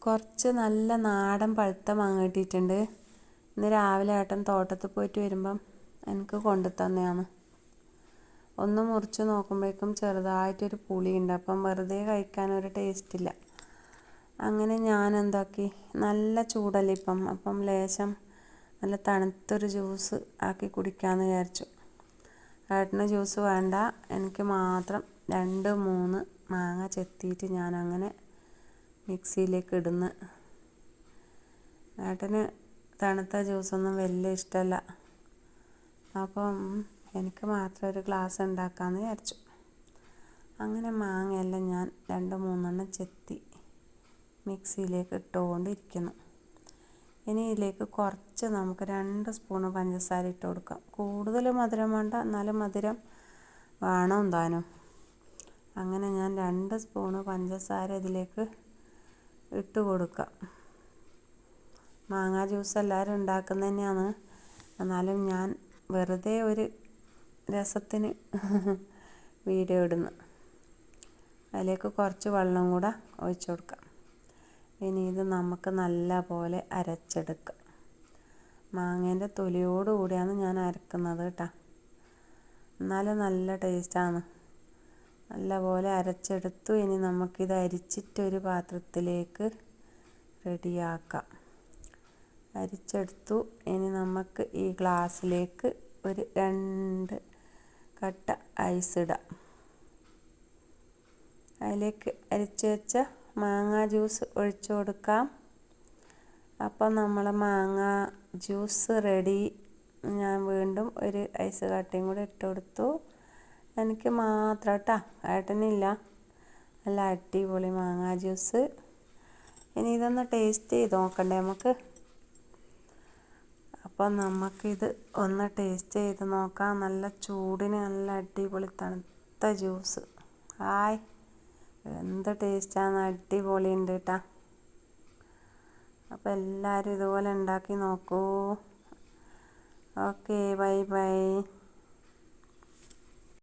കുറച്ച് നല്ല നാടൻ പഴുത്ത മാങ്ങ കിട്ടിയിട്ടുണ്ട്. ഇന്ന് രാവിലെ ഏട്ടൻ തോട്ടത്തിൽ പോയിട്ട് വരുമ്പം എനിക്ക് കൊണ്ടു തന്നെയാണ്. ഒന്ന് മുറിച്ച് നോക്കുമ്പോഴേക്കും ചെറുതായിട്ടൊരു പുളിയുണ്ട്. അപ്പം വെറുതെ കഴിക്കാനൊരു ടേസ്റ്റില്ല. അങ്ങനെ ഞാൻ എന്താക്കി, നല്ല ചൂടല്ലേ അപ്പം ലേശം നല്ല തണുത്തൊരു ജ്യൂസ് ആക്കി കുടിക്കാമെന്ന് വിചാരിച്ചു. ഏട്ടന് ജ്യൂസ് വേണ്ട, എനിക്ക് മാത്രം 2-3 മാങ്ങ ചെത്തിയിട്ട് ഞാനങ്ങനെ മിക്സിയിലേക്ക് ഇടുന്നു. ഏട്ടന് തണുത്ത ജ്യൂസൊന്നും വലിയ ഇഷ്ടമല്ല. അപ്പം എനിക്ക് മാത്രം ഒരു ഗ്ലാസ് ഉണ്ടാക്കാമെന്ന് വിചാരിച്ചു. അങ്ങനെ മാങ്ങയെല്ലാം ഞാൻ 2-3 ചെത്തി മിക്സിയിലേക്ക് ഇട്ടുകൊണ്ടിരിക്കുന്നു. ഇനി ഇതിലേക്ക് കുറച്ച് നമുക്ക് 2 സ്പൂണ് പഞ്ചസാര ഇട്ട് കൊടുക്കാം. കൂടുതൽ മധുരം വേണ്ട, എന്നാലും മധുരം വേണം താനും. അങ്ങനെ ഞാൻ 2 സ്പൂണ് പഞ്ചസാര ഇതിലേക്ക് ഇട്ട് കൊടുക്കാം. മാങ്ങാ ജ്യൂസ് എല്ലാവരും ഉണ്ടാക്കുന്നത് തന്നെയാണ്. എന്നാലും ഞാൻ വെറുതെ ഒരു രസത്തിന് വീഡിയോ ഇടുന്നു. അതിലേക്ക് കുറച്ച് വെള്ളം കൂടെ ഒഴിച്ചു കൊടുക്കാം. ഇനി ഇത് നമുക്ക് നല്ല പോലെ അരച്ചെടുക്കാം. മാങ്ങേൻ്റെ തൊലിയോട് കൂടിയാണ് ഞാൻ അരക്കുന്നത് കേട്ടോ. എന്നാലും നല്ല ടേസ്റ്റാണ്. നല്ല പോലെ അരച്ചെടുത്തു. ഇനി നമുക്കിത് അരിച്ചിട്ടൊരു പാത്രത്തിലേക്ക് റെഡിയാക്കാം. അരിച്ചെടുത്തു. ഇനി നമുക്ക് ഈ ഗ്ലാസ്സിലേക്ക് ഒരു 2 കട്ട ഐസ് ഇടാം. അതിലേക്ക് അരിച്ചു വെച്ച മാങ്ങാ ജ്യൂസ് ഒഴിച്ചു കൊടുക്കാം. അപ്പം നമ്മൾ മാങ്ങ ജ്യൂസ് റെഡി. ഞാൻ വീണ്ടും ഒരു ഐസ് കട്ടയും കൂടെ ഇട്ട് കൊടുത്തു. എനിക്ക് മാത്രം കേട്ടോ, ഏട്ടനില്ല. നല്ല അടിപൊളി മാങ്ങാ ജ്യൂസ്. ഇനി ഇതൊന്ന് ടേസ്റ്റ് ചെയ്ത് നോക്കണ്ടേ നമുക്ക്? അപ്പം നമുക്കിത് ഒന്ന് ടേസ്റ്റ് ചെയ്ത് നോക്കാം. നല്ല ചൂടിന് നല്ല അടിപൊളി തണുത്ത ജ്യൂസ്. ഹായ്, എന്ത് ടേസ്റ്റാണ്! അടിപൊളി ഉണ്ട് കേട്ടോ. അപ്പോൾ എല്ലാവരും ഇതുപോലെ ഉണ്ടാക്കി നോക്കൂ. Okay, bye bye.